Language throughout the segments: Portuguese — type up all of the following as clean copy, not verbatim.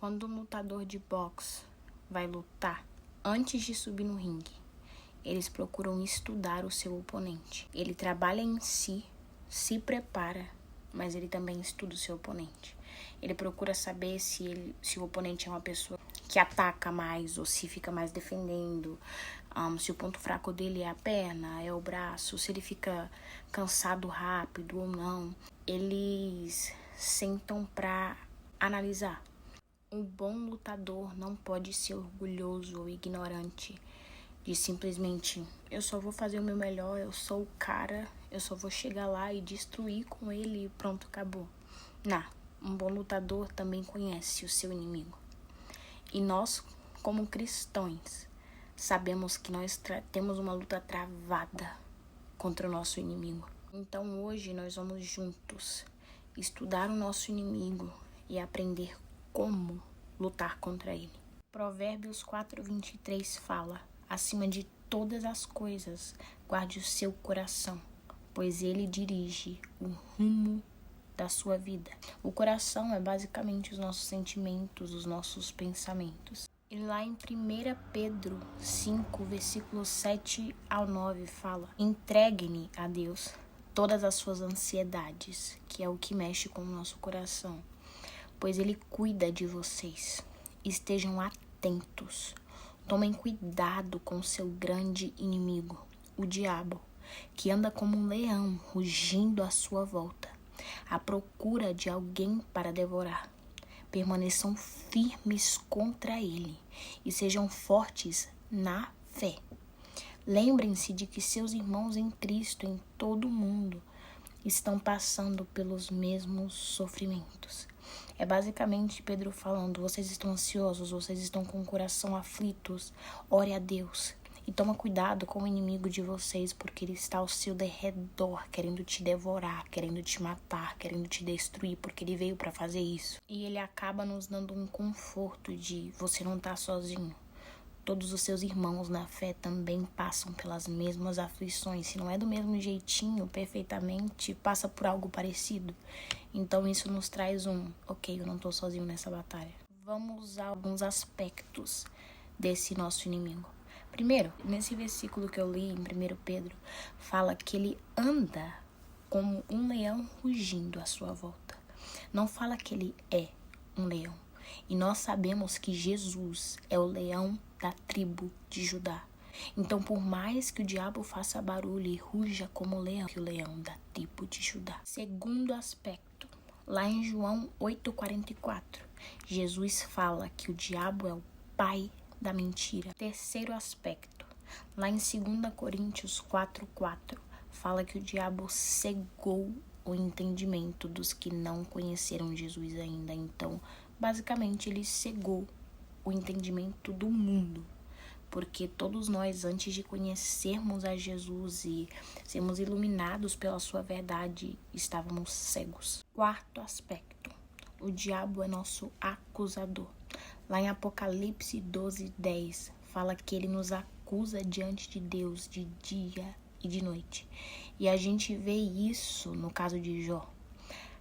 Quando um lutador de boxe vai lutar, antes de subir no ringue, eles procuram estudar o seu oponente. Ele trabalha em si, se prepara, mas ele também estuda o seu oponente. Ele procura saber se o oponente é uma pessoa que ataca mais ou se fica mais defendendo, se o ponto fraco dele é a perna, é o braço, se ele fica cansado rápido ou não. Eles sentam para analisar. Um bom lutador não pode ser orgulhoso ou ignorante de simplesmente, eu só vou fazer o meu melhor, eu sou o cara, eu só vou chegar lá e destruir com ele e pronto, acabou. Não, um bom lutador também conhece o seu inimigo. E nós, como cristãos, sabemos que nós temos uma luta travada contra o nosso inimigo. Então hoje nós vamos juntos estudar o nosso inimigo e aprender como lutar contra ele. Provérbios 4:23 fala: acima de todas as coisas, guarde o seu coração, pois ele dirige o rumo da sua vida. O coração é basicamente os nossos sentimentos, os nossos pensamentos. E lá em 1 Pedro 5, versículos 7 ao 9 fala: entreguem a Deus todas as suas ansiedades, que é o que mexe com o nosso coração, pois ele cuida de vocês. Estejam atentos. Tomem cuidado com o seu grande inimigo, o diabo, que anda como um leão rugindo à sua volta, à procura de alguém para devorar. Permaneçam firmes contra ele e sejam fortes na fé. Lembrem-se de que seus irmãos em Cristo em todo o mundo estão passando pelos mesmos sofrimentos. É basicamente Pedro falando: vocês estão ansiosos, vocês estão com o coração aflitos, ore a Deus. E toma cuidado com o inimigo de vocês, porque ele está ao seu derredor, querendo te devorar, querendo te matar, querendo te destruir, porque ele veio para fazer isso. E ele acaba nos dando um conforto de você não estar sozinho. Todos os seus irmãos na fé também passam pelas mesmas aflições. Se não é do mesmo jeitinho, perfeitamente, passa por algo parecido. Então isso nos traz ok, eu não estou sozinho nessa batalha. Vamos a alguns aspectos desse nosso inimigo. Primeiro, nesse versículo que eu li em 1 Pedro, fala que ele anda como um leão rugindo à sua volta. Não fala que ele é um leão. E nós sabemos que Jesus é o leão da tribo de Judá. Então, por mais que o diabo faça barulho e ruja como leão, que o leão da tribo de Judá. Segundo aspecto, lá em João 8:44, Jesus fala que o diabo é o pai da mentira. Terceiro aspecto, lá em 2 Coríntios 4:4, fala que o diabo cegou o entendimento dos que não conheceram Jesus ainda. Então, basicamente, ele cegou o entendimento do mundo. Porque todos nós, antes de conhecermos a Jesus e sermos iluminados pela sua verdade, estávamos cegos. Quarto aspecto, o diabo é nosso acusador. Lá em Apocalipse 12:10, fala que ele nos acusa diante de Deus de dia e de noite. E a gente vê isso no caso de Jó.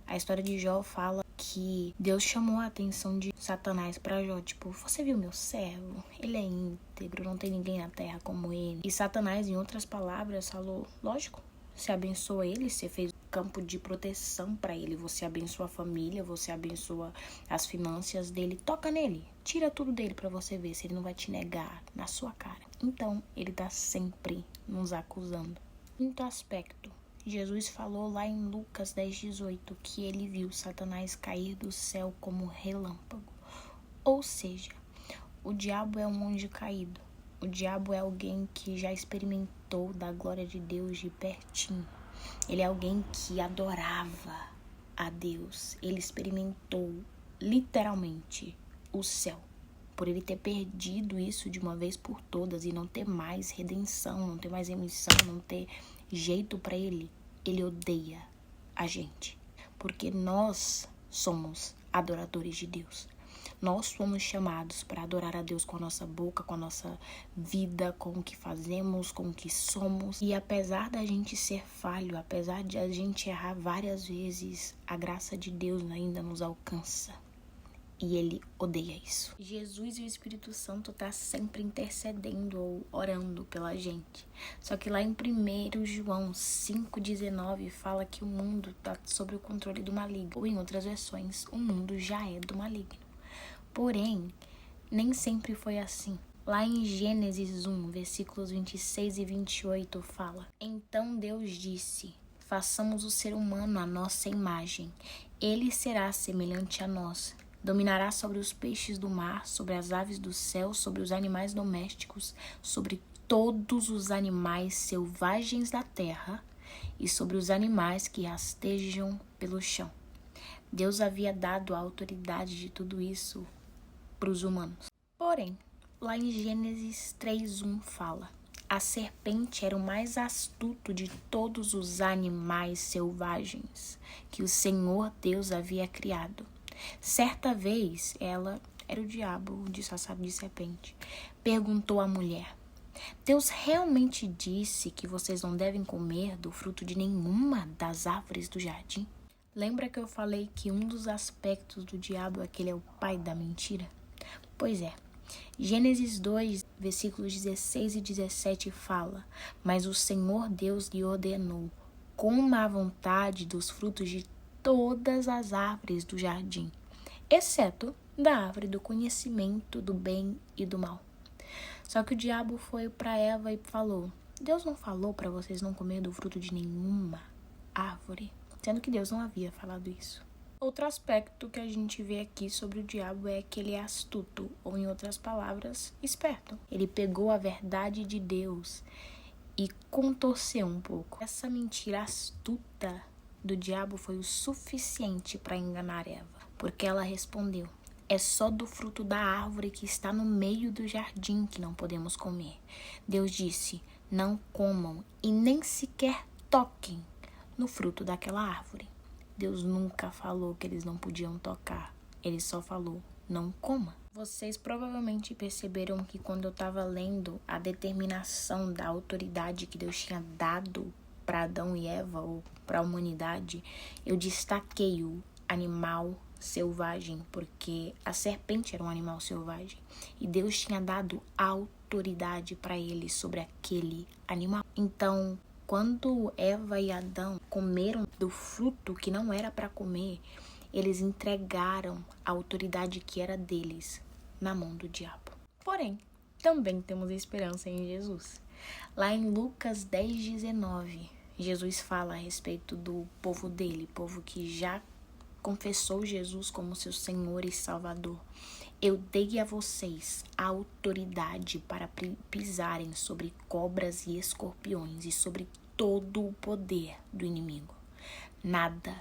A história de Jó fala que Deus chamou a atenção de Satanás para Jó. Tipo, você viu meu servo? Ele é íntegro, não tem ninguém na terra como ele. E Satanás, em outras palavras, falou, lógico, você abençoa ele, você fez campo de proteção para ele, você abençoa a família, você abençoa as finanças dele, toca nele, tira tudo dele para você ver se ele não vai te negar na sua cara. Então, ele tá sempre nos acusando. Quinto aspecto, Jesus falou lá em Lucas 10:18 que ele viu Satanás cair do céu como relâmpago. Ou seja, o diabo é um anjo caído. O diabo é alguém que já experimentou da glória de Deus de pertinho. Ele é alguém que adorava a Deus. Ele experimentou literalmente o céu. Por ele ter perdido isso de uma vez por todas e não ter mais redenção, não ter mais remissão, não ter jeito para ele, ele odeia a gente. Porque nós somos adoradores de Deus. Nós somos chamados para adorar a Deus com a nossa boca, com a nossa vida, com o que fazemos, com o que somos. E apesar da gente ser falho, apesar de a gente errar várias vezes, a graça de Deus ainda nos alcança. E ele odeia isso. Jesus e o Espírito Santo tá sempre intercedendo ou orando pela gente. Só que lá em 1 João 5,19 fala que o mundo tá sob o controle do maligno. Ou em outras versões, o mundo já é do maligno. Porém, nem sempre foi assim. Lá em Gênesis 1, versículos 26 e 28 fala: Então Deus disse: façamos o ser humano à nossa imagem. Ele será semelhante a nós. Dominará sobre os peixes do mar, sobre as aves do céu, sobre os animais domésticos, sobre todos os animais selvagens da terra e sobre os animais que rastejam pelo chão. Deus havia dado a autoridade de tudo isso para os humanos. Porém, lá em Gênesis 3:1 fala: a serpente era o mais astuto de todos os animais selvagens que o Senhor Deus havia criado. Certa vez, ela, era o diabo disfarçado de serpente, perguntou à mulher: Deus realmente disse que vocês não devem comer do fruto de nenhuma das árvores do jardim? Lembra que eu falei que um dos aspectos do diabo é que ele é o pai da mentira? Pois é. Gênesis 2, versículos 16 e 17 fala: Mas o Senhor Deus lhe ordenou: coma à vontade dos frutos de todas as árvores do jardim, exceto da árvore do conhecimento do bem e do mal. Só que o diabo foi para Eva e falou: Deus não falou para vocês não comer do fruto de nenhuma árvore, sendo que Deus não havia falado isso. Outro aspecto que a gente vê aqui sobre o diabo é que ele é astuto, ou em outras palavras, esperto. Ele pegou a verdade de Deus e contorceu um pouco. Essa mentira astuta do diabo foi o suficiente para enganar Eva, porque ela respondeu: é só do fruto da árvore que está no meio do jardim que não podemos comer. Deus disse: não comam e nem sequer toquem no fruto daquela árvore. Deus nunca falou que eles não podiam tocar. Ele só falou: não coma. Vocês provavelmente perceberam que quando eu estava lendo a determinação da autoridade que Deus tinha dado para Adão e Eva, ou para a humanidade, eu destaquei o animal selvagem, porque a serpente era um animal selvagem. E Deus tinha dado autoridade para ele sobre aquele animal. Então, quando Eva e Adão comeram do fruto que não era para comer, eles entregaram a autoridade que era deles na mão do diabo. Porém, também temos esperança em Jesus. Lá em Lucas 10:19, Jesus fala a respeito do povo dele, povo que já confessou Jesus como seu Senhor e Salvador. Eu dei a vocês a autoridade para pisarem sobre cobras e escorpiões e sobre todo o poder do inimigo. Nada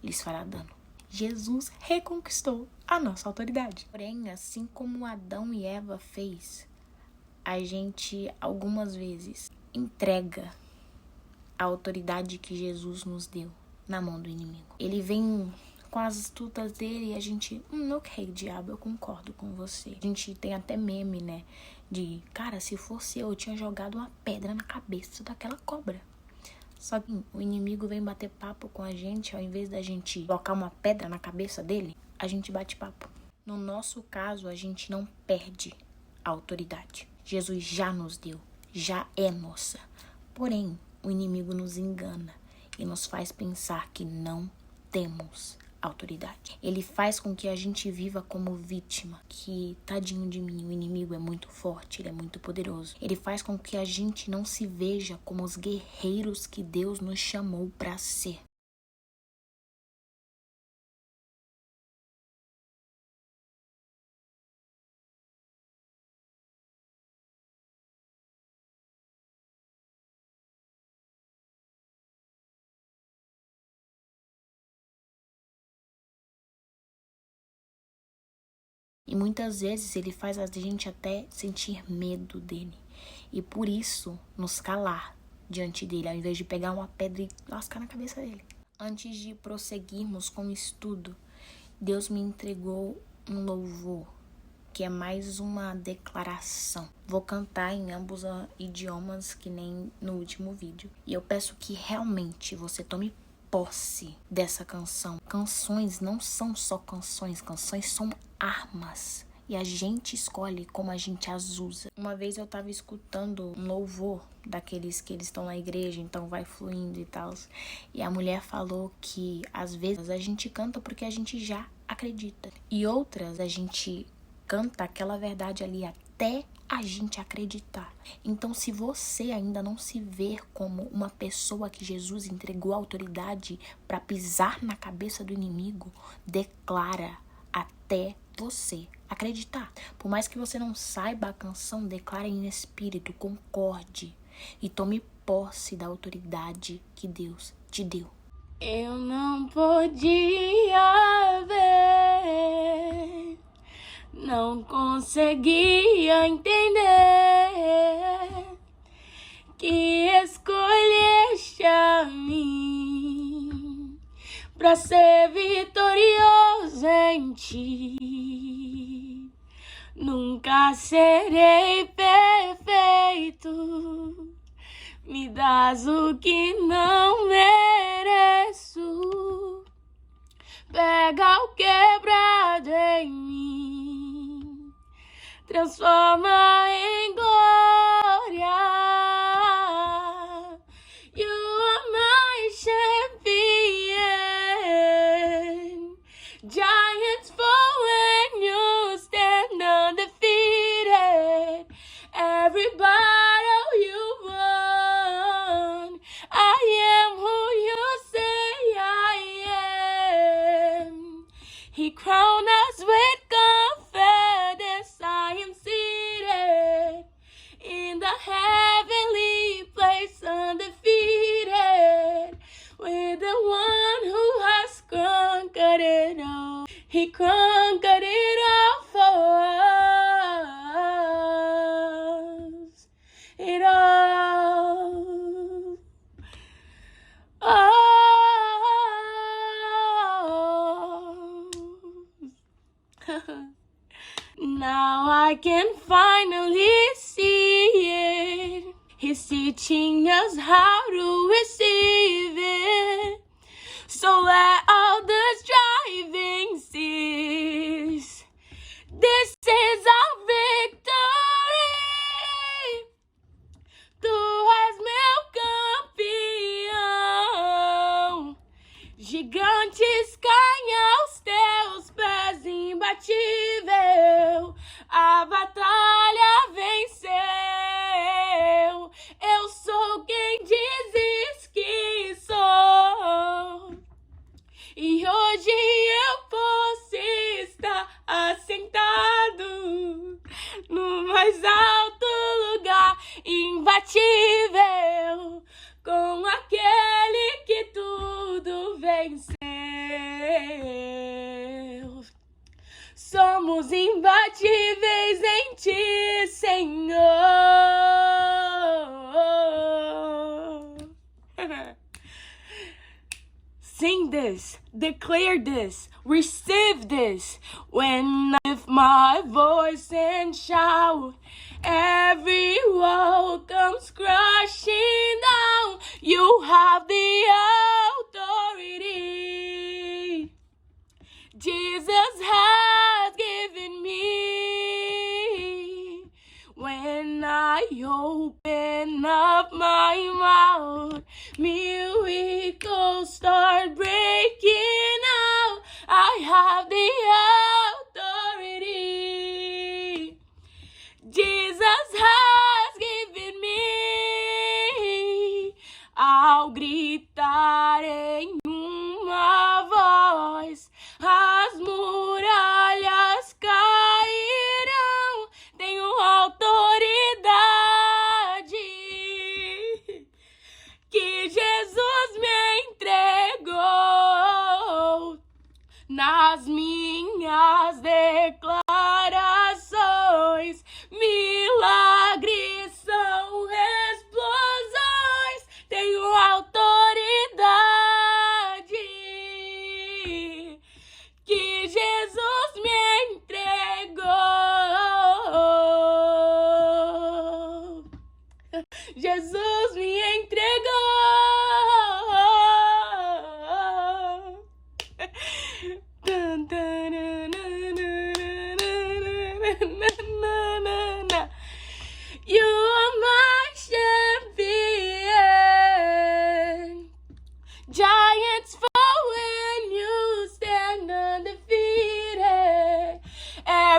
lhes fará dano. Jesus reconquistou a nossa autoridade. Porém, assim como Adão e Eva fez, a gente algumas vezes entrega a autoridade que Jesus nos deu na mão do inimigo. Ele vem com as astutas dele e a gente, ok, diabo, eu concordo com você. A gente tem até meme, né? De, cara, se fosse eu tinha jogado uma pedra na cabeça daquela cobra. Só que o inimigo vem bater papo com a gente, ao invés da gente colocar uma pedra na cabeça dele, a gente bate papo. No nosso caso, a gente não perde a autoridade. Jesus já nos deu, já é nossa. Porém, o inimigo nos engana e nos faz pensar que não temos autoridade. Ele faz com que a gente viva como vítima, que tadinho de mim, o inimigo é muito forte, ele é muito poderoso. Ele faz com que a gente não se veja como os guerreiros que Deus nos chamou para ser. E muitas vezes ele faz a gente até sentir medo dele. E por isso nos calar diante dele, ao invés de pegar uma pedra e lascar na cabeça dele. Antes de prosseguirmos com o estudo, Deus me entregou um louvor, que é mais uma declaração. Vou cantar em ambos os idiomas, que nem no último vídeo. E eu peço que realmente você tome posse dessa canção. Canções não são só canções, canções são armas. E a gente escolhe como a gente as usa. Uma vez eu tava escutando um louvor daqueles que eles estão na igreja, então vai fluindo e tal. E a mulher falou que às vezes a gente canta porque a gente já acredita. E outras a gente canta aquela verdade ali até a gente acreditar. Então, se você ainda não se vê como uma pessoa que Jesus entregou autoridade para pisar na cabeça do inimigo, declara até você acreditar. Por mais que você não saiba a canção, declare em espírito, concorde e tome posse da autoridade que Deus te deu. Eu não podia ver, não conseguia entender que escolheste a mim pra ser vitorioso em ti. Nunca serei perfeito, me dás o que não mereço. Pega o quebrado em mim, transforma em glória. You are my champion. Giants fall when you stand undefeated. Every battle you won. I am who you say I am. He crowned us with confidence. I am seated in the heavenly place, undefeated, with the one who has conquered it all. He conquered it all for us. It all. Now I can finally see it. He's teaching us how to receive it. So let all the striving cease. This is our victory. Tu és meu campeão. Gigantes caem aos teus pés, imbatível. A batalha venceu. Eu sou quem dizes que sou. E hoje eu posso estar assentado no mais alto lugar, imbatível, com aquele que tudo venceu. Somos imbatíveis em ti, Senhor. Sing this, declare this, receive this. When I lift my voice and shout, every wall comes crashing down. You have the authority Jesus has given me. When I open up my mouth, miracles start breaking out. I have the authority Jesus has given me. Ao gritar em uma voz, as muralhas cairão. Tenho autoridade que Jesus me entregou nas minhas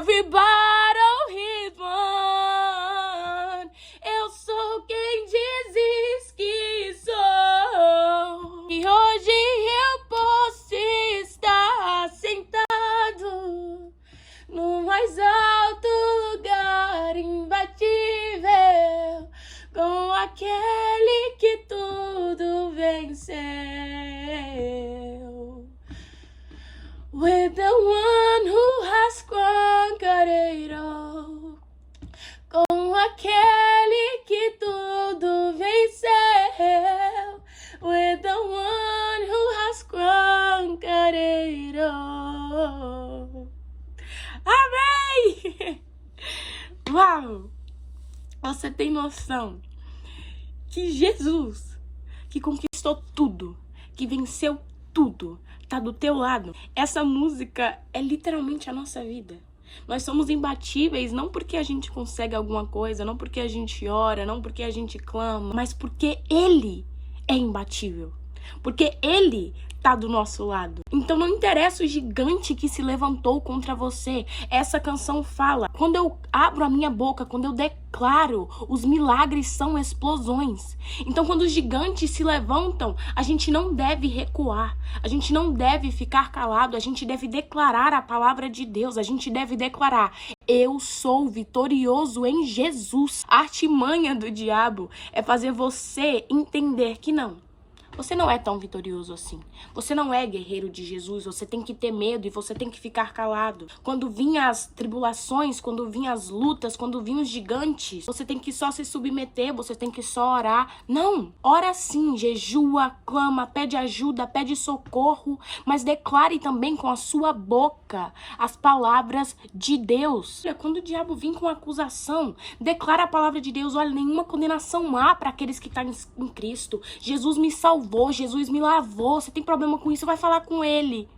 Every battle he's won. Eu sou quem dizes que sou. E hoje eu posso estar sentado no mais alto lugar, imbatível, com aquele que tudo venceu. With the one who has conquered it all. Com aquele que tudo venceu. With the one who has conquered it all. Amém! Uau! Você tem noção que Jesus, que conquistou tudo, que venceu tudo, tá do teu lado. Essa música é literalmente a nossa vida. Nós somos imbatíveis não porque a gente consegue alguma coisa, não porque a gente ora, não porque a gente clama, mas porque Ele é imbatível. Porque Ele tá do nosso lado. Então não interessa o gigante que se levantou contra você. Essa canção fala, quando eu abro a minha boca, quando eu declaro, os milagres são explosões. Então quando os gigantes se levantam, a gente não deve recuar. A gente não deve ficar calado. A gente deve declarar a palavra de Deus. A gente deve declarar: eu sou vitorioso em Jesus. A artimanha do diabo é fazer você entender que não. Você não é tão vitorioso assim. Você não é guerreiro de Jesus. Você tem que ter medo e você tem que ficar calado. Quando vinham as tribulações, quando vinham as lutas, quando vinham os gigantes, você tem que só se submeter, você tem que só orar. Não! Ora sim, jejua, clama, pede ajuda, pede socorro, mas declare também com a sua boca as palavras de Deus. Olha, quando o diabo vem com acusação, declara a palavra de Deus. Olha, nenhuma condenação há para aqueles que estão em Cristo. Jesus me salvou. Jesus me lavou. Você tem problema com isso? Vai falar com Ele.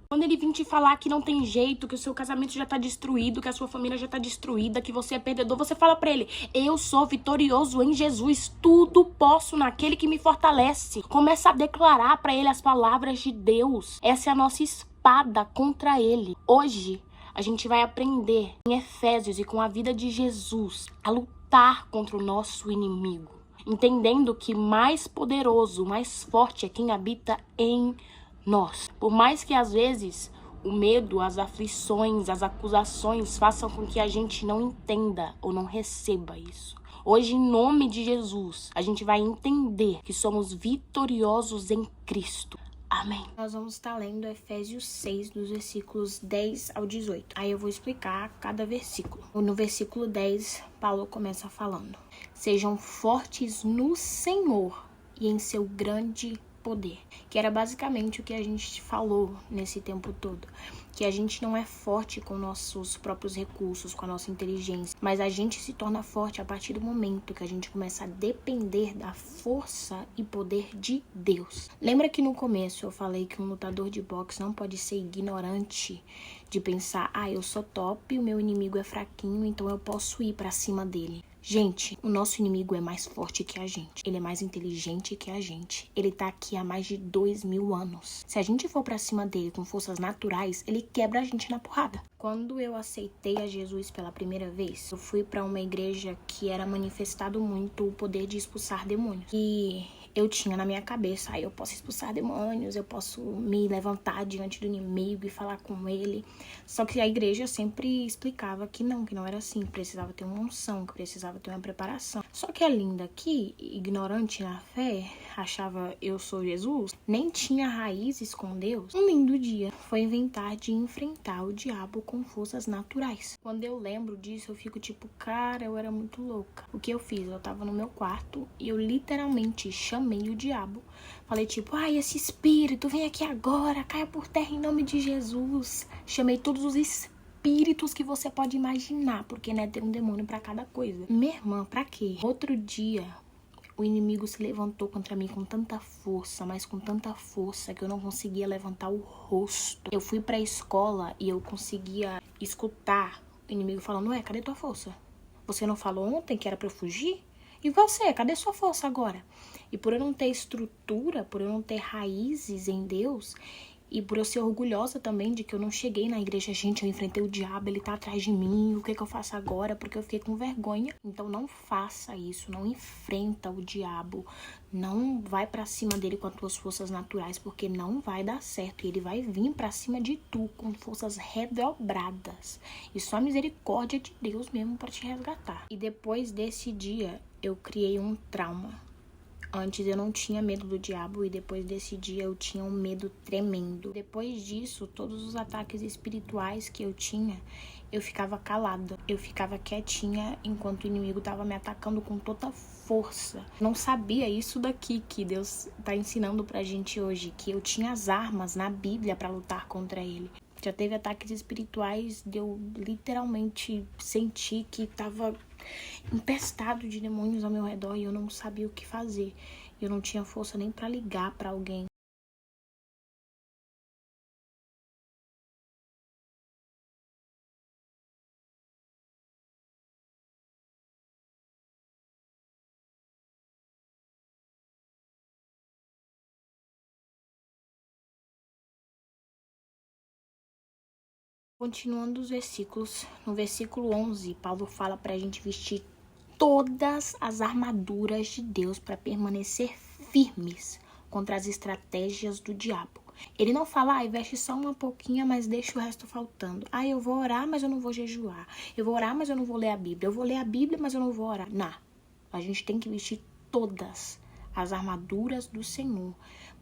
Quando Ele vir te falar que não tem jeito, que o seu casamento já tá destruído, que a sua família já tá destruída, que você é perdedor, você fala pra Ele: eu sou vitorioso em Jesus. Tudo posso naquele que me fortalece. Começa a declarar pra Ele as palavras de Deus. Essa é a nossa espada contra Ele. Hoje, a gente vai aprender em Efésios e com a vida de Jesus a lutar contra o nosso inimigo. Entendendo que mais poderoso, mais forte é quem habita em nós. Por mais que às vezes o medo, as aflições, as acusações façam com que a gente não entenda ou não receba isso. Hoje, em nome de Jesus, a gente vai entender que somos vitoriosos em Cristo. Amém. Nós vamos estar lendo Efésios 6, dos versículos 10 ao 18. Aí eu vou explicar cada versículo. No versículo 10, Paulo começa falando: sejam fortes no Senhor e em seu grande poder. Que era basicamente o que a gente falou nesse tempo todo. Que a gente não é forte com nossos próprios recursos, com a nossa inteligência, mas a gente se torna forte a partir do momento que a gente começa a depender da força e poder de Deus. Lembra que no começo eu falei que um lutador de boxe não pode ser ignorante de pensar: eu sou top, o meu inimigo é fraquinho, então eu posso ir pra cima dele. Gente, o nosso inimigo é mais forte que a gente. Ele é mais inteligente que a gente. Ele tá aqui há mais de 2000 anos. Se a gente for pra cima dele com forças naturais, ele quebra a gente na porrada. Quando eu aceitei a Jesus pela primeira vez, eu fui pra uma igreja que era manifestado muito o poder de expulsar demônios. E eu tinha na minha cabeça: eu posso expulsar demônios, eu posso me levantar diante do inimigo e falar com ele. Só que a igreja sempre explicava que não era assim, que precisava ter uma unção, que precisava ter uma preparação. Só que a Linda aqui, ignorante na fé, achava eu sou Jesus, nem tinha raízes com Deus. Um lindo dia foi inventar de enfrentar o diabo com forças naturais. Quando eu lembro disso, eu fico tipo: cara, eu era muito louca. O que eu fiz? Eu tava no meu quarto e eu literalmente chamei o diabo. Falei tipo: esse espírito, vem aqui agora, caia por terra em nome de Jesus. Chamei todos os espíritos que você pode imaginar, porque tem um demônio pra cada coisa. Minha irmã, pra quê? Outro dia, o inimigo se levantou contra mim com tanta força, mas com tanta força que eu não conseguia levantar o rosto. Eu fui pra escola e eu conseguia escutar o inimigo falando: cadê tua força? Você não falou ontem que era pra eu fugir? E você, cadê sua força agora? E por eu não ter estrutura, por eu não ter raízes em Deus, E por eu ser orgulhosa também de que eu não cheguei na igreja, gente, eu enfrentei o diabo, ele tá atrás de mim, o que eu faço agora? Porque eu fiquei com vergonha. Então não faça isso, não enfrenta o diabo, não vai pra cima dele com as tuas forças naturais, porque não vai dar certo. E ele vai vir pra cima de tu com forças redobradas. E só a misericórdia de Deus mesmo pra te resgatar. E depois desse dia, eu criei um trauma. Antes eu não tinha medo do diabo e depois desse dia eu tinha um medo tremendo. Depois disso, todos os ataques espirituais que eu tinha, eu ficava calada. Eu ficava quietinha enquanto o inimigo estava me atacando com toda força. Não sabia isso daqui que Deus está ensinando pra gente hoje, que eu tinha as armas na Bíblia para lutar contra ele. Já teve ataques espirituais de eu literalmente sentir que estava empestado de demônios ao meu redor e eu não sabia o que fazer. Eu não tinha força nem para ligar para alguém. Continuando os versículos, no versículo 11, Paulo fala para a gente vestir todas as armaduras de Deus para permanecer firmes contra as estratégias do diabo. Ele não fala, veste só uma pouquinha, mas deixa o resto faltando. Eu vou orar, mas eu não vou jejuar. Eu vou orar, mas eu não vou ler a Bíblia. Eu vou ler a Bíblia, mas eu não vou orar. Não, a gente tem que vestir todas as armaduras do Senhor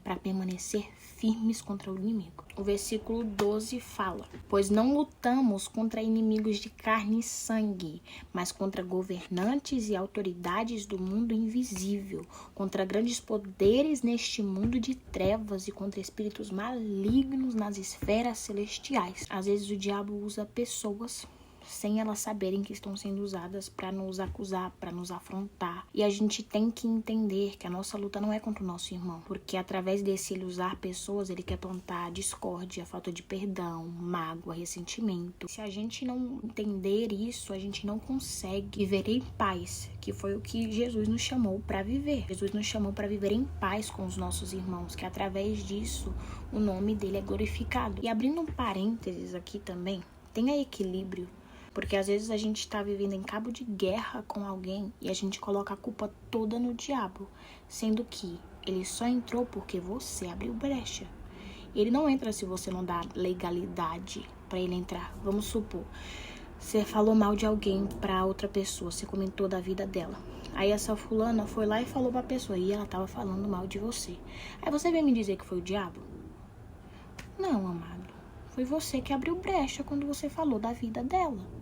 para permanecer firmes contra o inimigo. O versículo 12 fala: pois não lutamos contra inimigos de carne e sangue, mas contra governantes e autoridades do mundo invisível, contra grandes poderes neste mundo de trevas e contra espíritos malignos nas esferas celestiais. Às vezes o diabo usa pessoas sem elas saberem que estão sendo usadas para nos acusar, para nos afrontar. E a gente tem que entender que a nossa luta não é contra o nosso irmão, porque através desse ele usar pessoas, ele quer plantar discórdia, falta de perdão, mágoa, ressentimento. Se a gente não entender isso, a gente não consegue viver em paz, que foi o que Jesus nos chamou para viver. Jesus nos chamou para viver em paz com os nossos irmãos, que através disso o nome dele é glorificado. E abrindo um parênteses aqui também, tenha equilíbrio. Porque às vezes a gente está vivendo em cabo de guerra com alguém e a gente coloca a culpa toda no diabo, sendo que ele só entrou porque você abriu brecha. Ele não entra se você não dá legalidade para ele entrar. Vamos supor, você falou mal de alguém para outra pessoa, você comentou da vida dela. Aí essa fulana foi lá e falou pra pessoa e ela tava falando mal de você. Aí você vem me dizer que foi o diabo? Não, amado. Foi você que abriu brecha quando você falou da vida dela.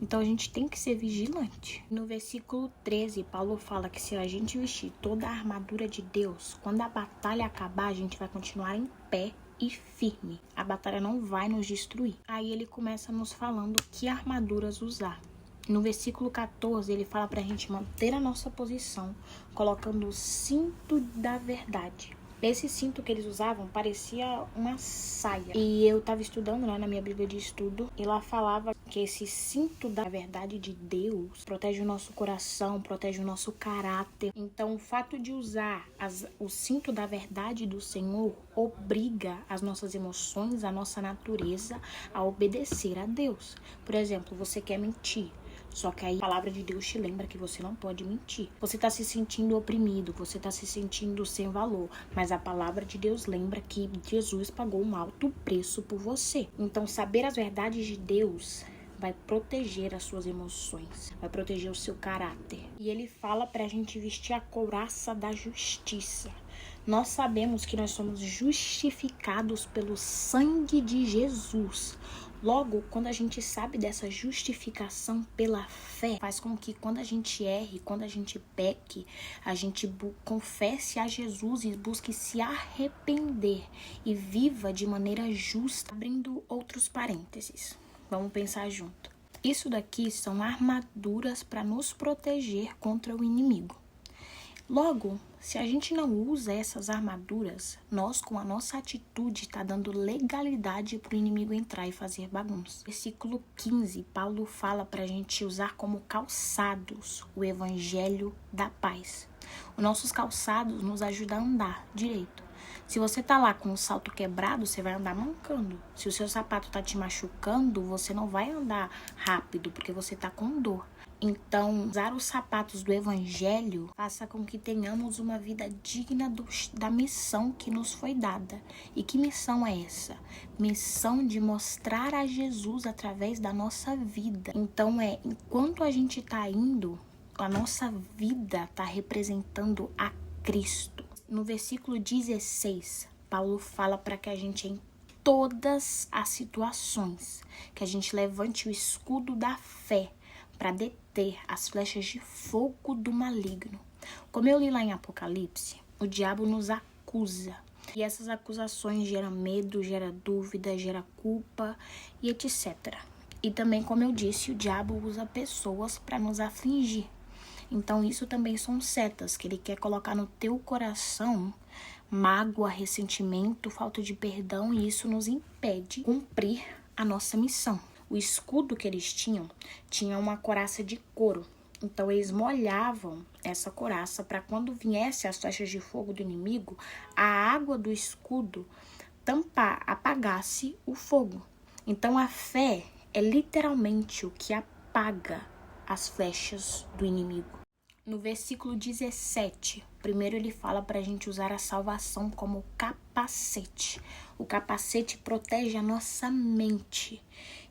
Então a gente tem que ser vigilante. No versículo 13, Paulo fala que se a gente vestir toda a armadura de Deus, quando a batalha acabar, a gente vai continuar em pé e firme. A batalha não vai nos destruir. Aí ele começa nos falando que armaduras usar. No versículo 14, ele fala pra gente manter a nossa posição, colocando o cinto da verdade. Esse cinto que eles usavam parecia uma saia. E eu tava estudando, na minha Bíblia de estudo, e lá falava que esse cinto da verdade de Deus protege o nosso coração, protege o nosso caráter. Então, o fato de usar o cinto da verdade do Senhor obriga as nossas emoções, a nossa natureza a obedecer a Deus. Por exemplo, você quer mentir. Só que aí a palavra de Deus te lembra que você não pode mentir. Você está se sentindo oprimido, você está se sentindo sem valor. Mas a palavra de Deus lembra que Jesus pagou um alto preço por você. Então, saber as verdades de Deus vai proteger as suas emoções, vai proteger o seu caráter. E ele fala pra gente vestir a couraça da justiça. Nós sabemos que nós somos justificados pelo sangue de Jesus. Logo, quando a gente sabe dessa justificação pela fé, faz com que quando a gente erre, quando a gente peque, a gente confesse a Jesus e busque se arrepender e viva de maneira justa. Abrindo outros parênteses, vamos pensar junto. Isso daqui são armaduras para nos proteger contra o inimigo. Logo, se a gente não usa essas armaduras, nós com a nossa atitude está dando legalidade para o inimigo entrar e fazer bagunça. Versículo 15, Paulo fala para a gente usar como calçados o evangelho da paz. Os nossos calçados nos ajudam a andar direito. Se você tá lá com o salto quebrado, você vai andar mancando. Se o seu sapato tá te machucando, você não vai andar rápido, porque você tá com dor. Então, usar os sapatos do evangelho faça com que tenhamos uma vida digna da missão que nos foi dada. E que missão é essa? Missão de mostrar a Jesus através da nossa vida. Então, enquanto a gente tá indo, a nossa vida tá representando a Cristo. No versículo 16, Paulo fala para que a gente, em todas as situações, que a gente levante o escudo da fé para deter as flechas de fogo do maligno. Como eu li lá em Apocalipse, o diabo nos acusa. E essas acusações geram medo, geram dúvida, geram culpa e etc. E também, como eu disse, o diabo usa pessoas para nos afligir. Então, isso também são setas que ele quer colocar no teu coração mágoa, ressentimento, falta de perdão, e isso nos impede de cumprir a nossa missão. O escudo que eles tinha uma couraça de couro. Então, eles molhavam essa couraça para quando viesse as flechas de fogo do inimigo, a água do escudo apagasse o fogo. Então, a fé é literalmente o que apaga as flechas do inimigo. No versículo 17, primeiro ele fala para a gente usar a salvação como capacete. O capacete protege a nossa mente.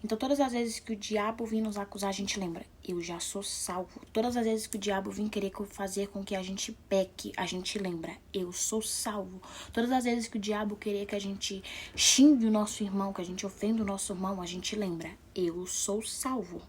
Então, todas as vezes que o diabo vir nos acusar, a gente lembra, eu já sou salvo. Todas as vezes que o diabo vir querer fazer com que a gente peque, a gente lembra, eu sou salvo. Todas as vezes que o diabo querer que a gente xingue o nosso irmão, que a gente ofenda o nosso irmão, a gente lembra, eu sou salvo.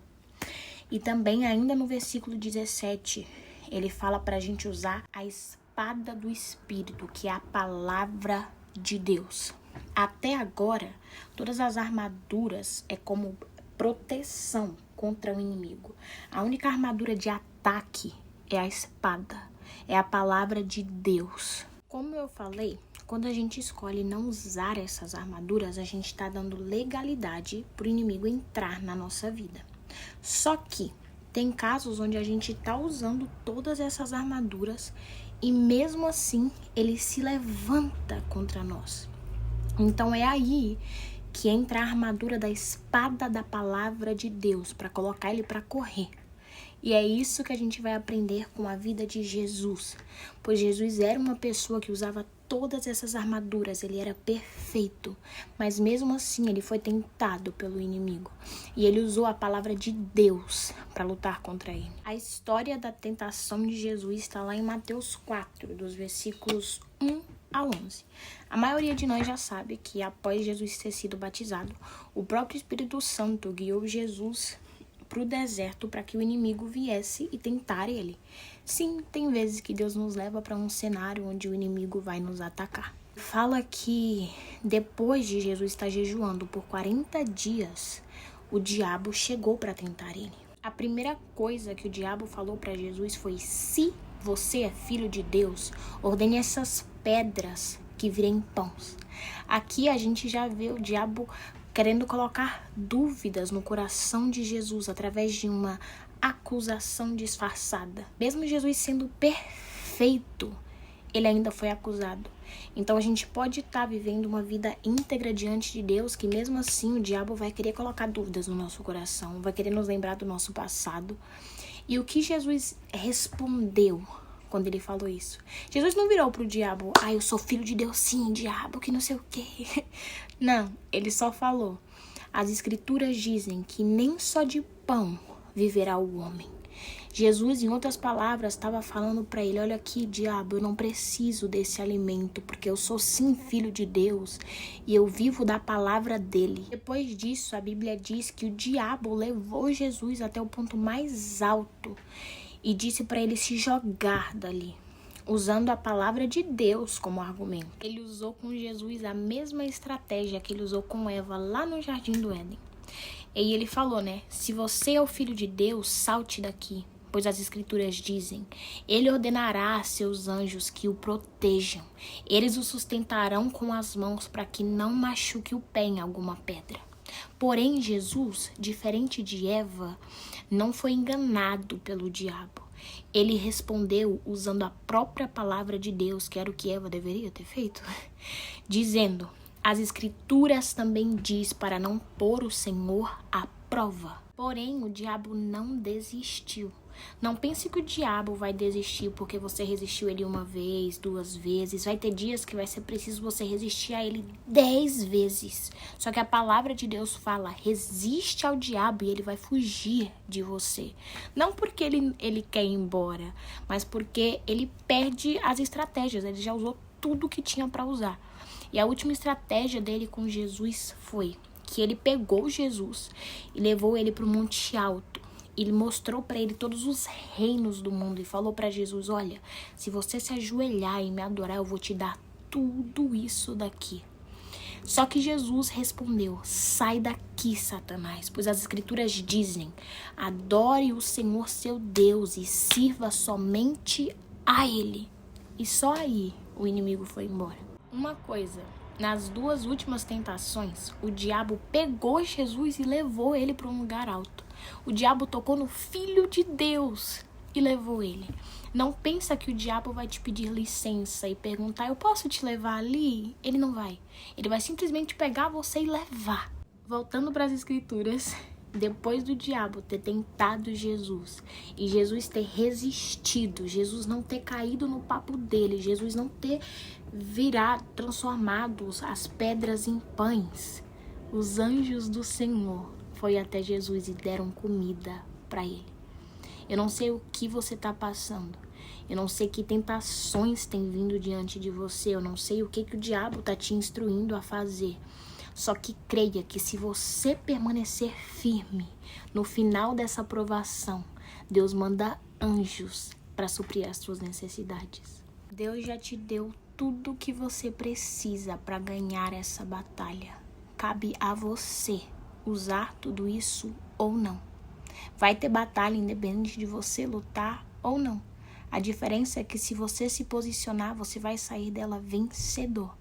E também, ainda no versículo 17, ele fala pra gente usar a espada do Espírito, que é a palavra de Deus. Até agora, todas as armaduras é como proteção contra o inimigo. A única armadura de ataque é a espada, é a palavra de Deus. Como eu falei, quando a gente escolhe não usar essas armaduras, a gente está dando legalidade pro inimigo entrar na nossa vida. Só que tem casos onde a gente tá usando todas essas armaduras e mesmo assim ele se levanta contra nós. Então é aí que entra a armadura da espada da palavra de Deus para colocar ele para correr. E é isso que a gente vai aprender com a vida de Jesus. Pois Jesus era uma pessoa que usava todas essas armaduras, ele era perfeito. Mas mesmo assim ele foi tentado pelo inimigo. E ele usou a palavra de Deus para lutar contra ele. A história da tentação de Jesus está lá em Mateus 4, dos versículos 1 a 11. A maioria de nós já sabe que após Jesus ter sido batizado, o próprio Espírito Santo guiou Jesus para o deserto para que o inimigo viesse e tentar ele. Sim, tem vezes que Deus nos leva para um cenário onde o inimigo vai nos atacar. Fala que depois de Jesus estar jejuando por 40 dias, o diabo chegou para tentar ele. A primeira coisa que o diabo falou para Jesus foi: se você é filho de Deus, ordene essas pedras que virem pães. Aqui a gente já vê o diabo querendo colocar dúvidas no coração de Jesus através de uma acusação disfarçada. Mesmo Jesus sendo perfeito, ele ainda foi acusado. Então a gente pode estar vivendo uma vida íntegra diante de Deus, que mesmo assim o diabo vai querer colocar dúvidas no nosso coração, vai querer nos lembrar do nosso passado. E o que Jesus respondeu quando ele falou isso? Jesus não virou pro diabo: eu sou filho de Deus sim, diabo, que não sei o quê. Não, ele só falou: as escrituras dizem que nem só de pão viverá o homem. Jesus, em outras palavras, estava falando para ele: olha aqui, diabo, eu não preciso desse alimento, porque eu sou sim filho de Deus e eu vivo da palavra dele. Depois disso, a Bíblia diz que o diabo levou Jesus até o ponto mais alto e disse para ele se jogar dali, usando a palavra de Deus como argumento. Ele usou com Jesus a mesma estratégia que ele usou com Eva lá no Jardim do Éden. E ele falou, se você é o filho de Deus, salte daqui, pois as escrituras dizem: ele ordenará a seus anjos que o protejam. Eles o sustentarão com as mãos para que não machuque o pé em alguma pedra. Porém, Jesus, diferente de Eva, não foi enganado pelo diabo. Ele respondeu usando a própria palavra de Deus, que era o que Eva deveria ter feito, dizendo: as escrituras também diz para não pôr o Senhor à prova. Porém, o diabo não desistiu. Não pense que o diabo vai desistir porque você resistiu a ele uma vez, 2 vezes. Vai ter dias que vai ser preciso você resistir a ele 10 vezes. Só que a palavra de Deus fala: resiste ao diabo e ele vai fugir de você. Não porque ele quer ir embora, mas porque ele perde as estratégias. Ele já usou tudo que tinha para usar. E a última estratégia dele com Jesus foi que ele pegou Jesus e levou ele para o Monte Alto. Ele mostrou para ele todos os reinos do mundo e falou para Jesus: olha, se você se ajoelhar e me adorar, eu vou te dar tudo isso daqui. Só que Jesus respondeu: sai daqui, Satanás, pois as escrituras dizem: adore o Senhor seu Deus e sirva somente a Ele. E só aí o inimigo foi embora. Uma coisa, nas 2 últimas tentações, o diabo pegou Jesus e levou ele para um lugar alto. O diabo tocou no Filho de Deus e levou ele. Não pensa que o diabo vai te pedir licença e perguntar: eu posso te levar ali? Ele não vai. Ele vai simplesmente pegar você e levar. Voltando para as escrituras, depois do diabo ter tentado Jesus e Jesus ter resistido, Jesus não ter caído no papo dele, Jesus não ter transformado as pedras em pães, os anjos do Senhor foi até Jesus e deram comida para ele. Eu não sei o que você está passando. Eu não sei que tentações têm vindo diante de você. Eu não sei o que o diabo está te instruindo a fazer. Só que creia que se você permanecer firme, no final dessa provação, Deus manda anjos para suprir as suas necessidades. Deus já te deu tudo o que você precisa para ganhar essa batalha. Cabe a você usar tudo isso ou não. Vai ter batalha independente de você lutar ou não. A diferença é que se você se posicionar, você vai sair dela vencedor.